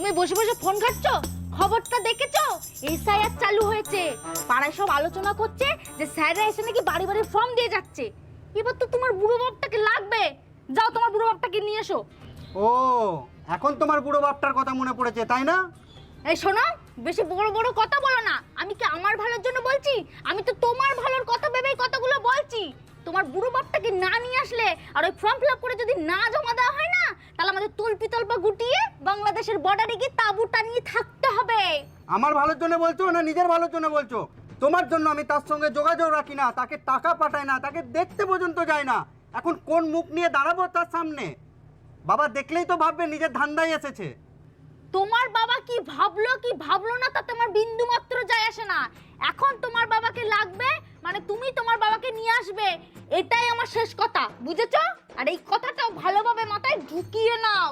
তুমি বসে বসে ফোন ঘাটছো? খবরটা দেখেছো? এসআইআর চালু হয়েছে, পাড়ায় সব আলোচনা করছে যে স্যাররা এসে নাকি বাড়ি বাড়ি ফর্ম দিয়ে যাচ্ছে। এবার তো তোমার বুড়ো বাপটাকে লাগবে, যাও তোমার বুড়ো বাপটাকে নিয়ে এসো। ও, এখন তোমার বুড়ো বাপটার কথা মনে পড়েছে তাই না? এই শোনো, বেশি বড় বড় কথা বলো না। আমি কি আমার ভালোর জন্য বলছি? আমি তো তোমার ভালোর কথা ভেবেই কথাগুলো বলছি। তোমার বুড়ো বাপটাকে না নিয়ে আসলে আর ওই ফর্ম ফিল আপ করে যদি না জমা দেওয়া হয় না, তাহলে আমাদের তল্পি তল্পা গুটিয়ে বাংলাদেশের বর্ডারে গিয়ে তাঁবু টানিয়ে থাকতে হবে। আমার ভালোর জন্য বলছো না নিজের ভালোর জন্য বলছো? তোমার জন্য আমি তার সঙ্গে যোগাযোগ রাখি না, তাকে টাকা পাঠাই না, তাকে দেখতে পর্যন্ত যায় না। এখন কোন মুখ নিয়ে দাঁড়াবো তার সামনে? বাবা দেখলেই তো ভাববে নিজের ধান্দায় এসেছে। তোমার বাবা কি ভাবলো না তাতে আমার বিন্দু মাত্র যায় আসে না। এখন তোমার বাবাকে লাগবে, মানে তুমি তোমার বাবাকে নিয়ে আসবে, এটাই আমার শেষ কথা, বুঝেছো? আর এই কথাটাও ভালোভাবে মাথায় ঢুকিয়ে নাও।